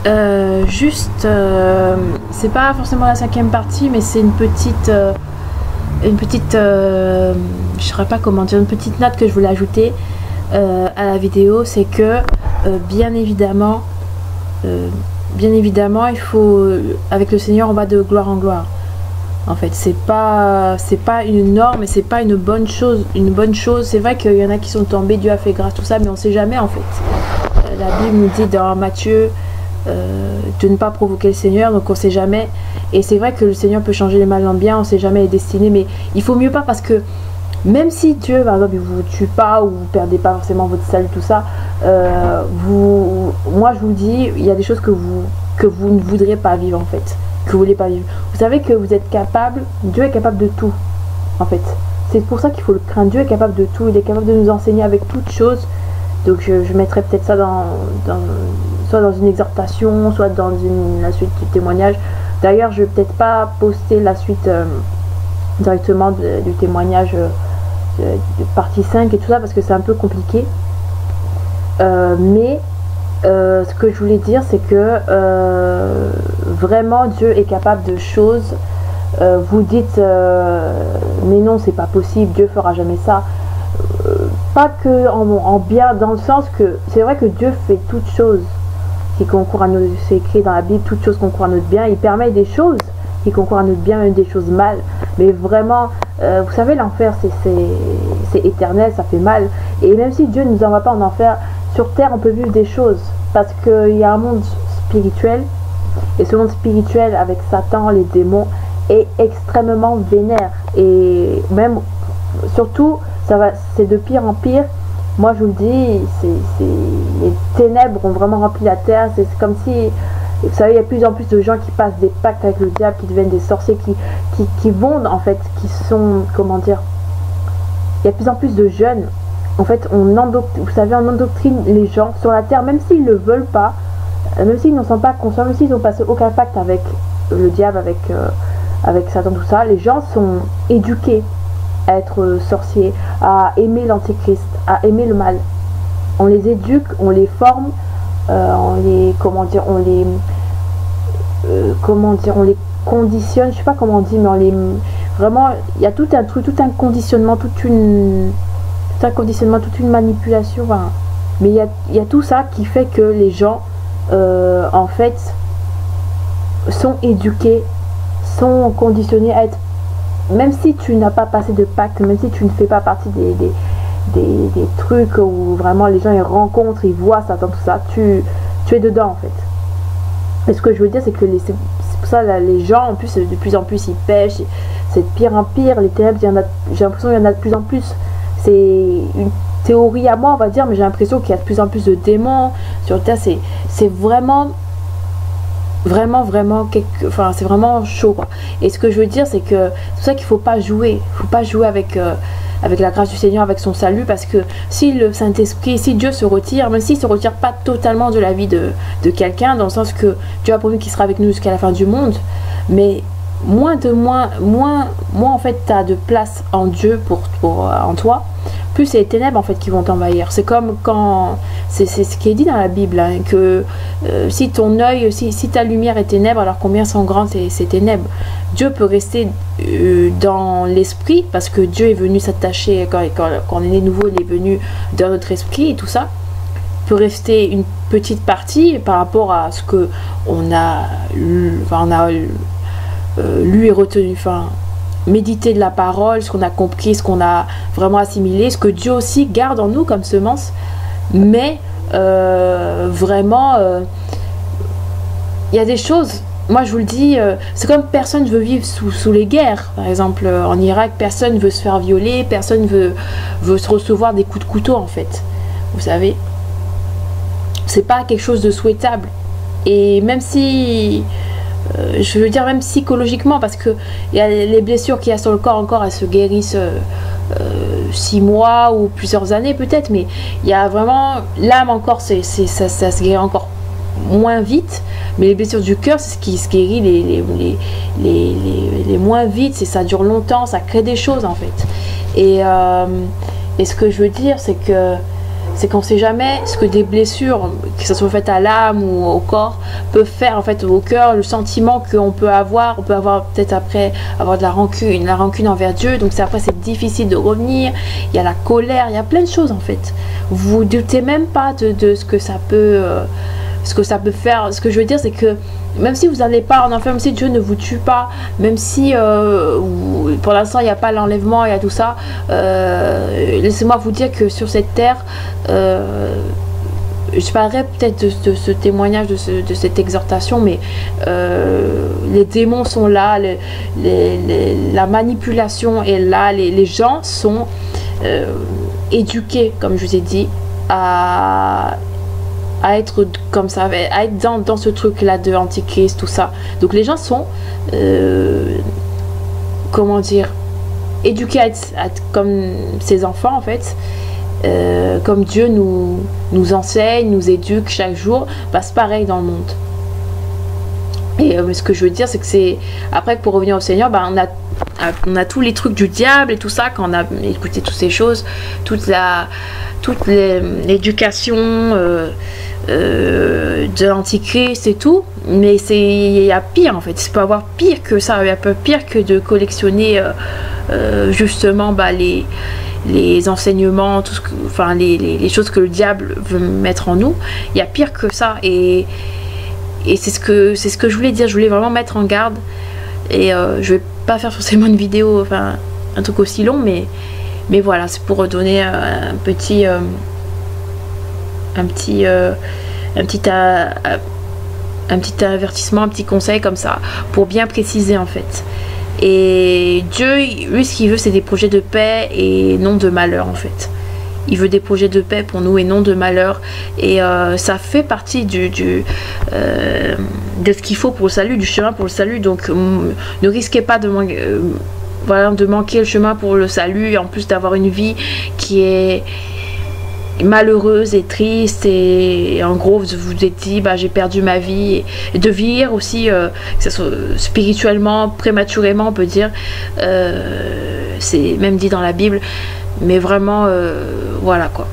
C'est pas forcément la cinquième partie, mais c'est je saurais pas comment dire, une petite note que je voulais ajouter à la vidéo, c'est que bien évidemment, il faut, avec le Seigneur, on va de gloire en gloire. En fait, c'est pas une norme et c'est pas une bonne chose. C'est vrai qu'il y en a qui sont tombés, Dieu a fait grâce, tout ça, mais on sait jamais en fait. La Bible nous dit dans Matthieu de ne pas provoquer le Seigneur, donc on sait jamais. Et c'est vrai que le Seigneur peut changer les mal en bien, on sait jamais les destinées, mais il faut mieux pas, parce que même si Dieu, par exemple, il vous tue pas ou vous perdez pas forcément votre salut, tout ça, moi je vous dis, il y a des choses que vous ne voudrez pas vivre en fait, que vous voulez pas vivre. Vous savez que vous êtes capable, Dieu est capable de tout en fait. C'est pour ça qu'il faut le craindre. Dieu est capable de tout, il est capable de nous enseigner avec toutes choses. Donc je mettrai peut-être ça soit dans une exhortation, soit dans la suite du témoignage. D'ailleurs, je vais peut-être pas poster la suite directement du témoignage de partie 5 et tout ça, parce que c'est un peu compliqué. Mais ce que je voulais dire, c'est que vraiment Dieu est capable de choses. Vous dites mais non, c'est pas possible, Dieu fera jamais ça. Pas que en bien, dans le sens que c'est vrai que Dieu fait toutes choses qui concourent à nos, c'est écrit dans la Bible, toutes choses concourent à notre bien. Il permet des choses qui concourent à notre bien, même des choses mal. Mais vraiment, vous savez, l'enfer, c'est éternel, ça fait mal. Et même si Dieu ne nous envoie pas en enfer, sur terre, on peut vivre des choses. Parce qu'il y a un monde spirituel. Et ce monde spirituel, avec Satan, les démons, est extrêmement vénère. Et même, surtout, c'est de pire en pire. Moi, je vous le dis, les ténèbres ont vraiment rempli la terre. C'est comme si, vous savez, il y a de plus en plus de gens qui passent des pactes avec le diable, qui deviennent des sorciers, qui vont, en fait, qui sont, comment dire, il y a de plus en plus de jeunes. En fait, vous savez, on endoctrine les gens sur la terre, même s'ils ne le veulent pas, même s'ils n'en sont pas conscients, même s'ils n'ont passé aucun pacte avec le diable, avec Satan, tout ça. Les gens sont éduqués à être sorciers, à aimer l'antéchrist, à aimer le mal. On les éduque, on les forme, on les conditionne, je sais pas comment on dit, mais vraiment, il y a tout un truc, tout un conditionnement, toute une manipulation, enfin, mais il y a tout ça qui fait que les gens en fait sont éduqués, sont conditionnés à être, même si tu n'as pas passé de pacte, même si tu ne fais pas partie des trucs où vraiment les gens ils rencontrent, ils voient Satan, tout ça, tu es dedans en fait. Et ce que je veux dire, c'est que c'est pour ça là, les gens en plus, de plus en plus ils pêchent, c'est de pire en pire, les ténèbres, j'ai l'impression qu'il y en a de plus en plus. C'est une théorie à moi, on va dire, mais j'ai l'impression qu'il y a de plus en plus de démons sur Terre. C'est vraiment enfin, c'est vraiment chaud, quoi. Et ce que je veux dire, c'est que c'est pour ça qu'il faut pas jouer avec la grâce du Seigneur, avec son salut, parce que si le Saint-Esprit, si Dieu se retire, même s'il se retire pas totalement de la vie de quelqu'un, dans le sens que Dieu a promis qu'il sera avec nous jusqu'à la fin du monde, mais moins en fait tu as de place en Dieu en toi, plus c'est les ténèbres en fait qui vont t'envahir. C'est comme quand c'est ce qui est dit dans la Bible, hein, que si ton œil, si ta lumière est ténèbre, alors combien sont grandes ces ténèbres. Dieu peut rester dans l'esprit, parce que Dieu est venu s'attacher quand on est né nouveau, il est venu dans notre esprit et tout ça. Peut rester une petite partie par rapport à ce que on a lu et retenu, enfin méditer de la parole, ce qu'on a compris, ce qu'on a vraiment assimilé, ce que Dieu aussi garde en nous comme semence. Mais vraiment il y a des choses, moi je vous le dis, c'est comme personne ne veut vivre sous les guerres. Par exemple en Irak, personne ne veut se faire violer, personne veut se recevoir des coups de couteau en fait, vous savez, c'est pas quelque chose de souhaitable. Et même si je veux dire, même psychologiquement, parce que il y a les blessures qu'il y a sur le corps encore, elles se guérissent 6 mois ou plusieurs années peut-être, mais il y a vraiment l'âme encore, ça se guérit encore moins vite, mais les blessures du cœur, c'est ce qui se guérit les moins vite, ça dure longtemps, ça crée des choses en fait. Et ce que je veux dire, c'est que c'est qu'on sait jamais ce que des blessures, que ce soit faites à l'âme ou au corps, peuvent faire en fait au cœur, le sentiment qu'on peut avoir. On peut avoir peut-être après avoir de la rancune envers Dieu, donc après c'est difficile de revenir. Il y a la colère, il y a plein de choses en fait. Vous ne doutez même pas de ce que ça peut faire. Ce que je veux dire, c'est que même si vous n'allez pas en enfer, même si Dieu ne vous tue pas, même si pour l'instant il n'y a pas l'enlèvement, il y a tout ça, laissez-moi vous dire que sur cette terre, je parlerai peut-être de ce témoignage, de cette exhortation, mais les démons sont là, la manipulation est là, les gens sont éduqués, comme je vous ai dit, à être comme ça, à être dans ce truc là de antichrist, tout ça. Donc les gens sont comment dire, éduqués à être comme ses enfants en fait, comme Dieu nous enseigne, nous éduque chaque jour. Bah, c'est pareil dans le monde. Et ce que je veux dire, c'est que c'est après, pour revenir au Seigneur, bah, on a tous les trucs du diable et tout ça, quand on a écouté toutes ces choses, toute l'éducation de l'antichrist et tout, mais il y a pire en fait. Il peut y avoir pire que ça, il y a peu pire que de collectionner justement bah, les enseignements, tout ce que, enfin les choses que le diable veut mettre en nous. Il y a pire que ça, et c'est ce que je voulais dire. Je voulais vraiment mettre en garde, et je vais pas faire forcément une vidéo, enfin un truc aussi long, mais voilà, c'est pour donner un petit avertissement, un petit conseil comme ça, pour bien préciser en fait. Et Dieu, lui, ce qu'il veut, c'est des projets de paix et non de malheur en fait. Il veut des projets de paix pour nous et non de malheur. Et ça fait partie de ce qu'il faut pour le salut, du chemin pour le salut. Donc ne risquez pas de manquer le chemin pour le salut, et en plus d'avoir une vie qui est malheureuse et triste, et en gros vous vous êtes dit bah, j'ai perdu ma vie, et de vieillir aussi, que ce soit spirituellement, prématurément on peut dire, c'est même dit dans la Bible, mais vraiment voilà quoi.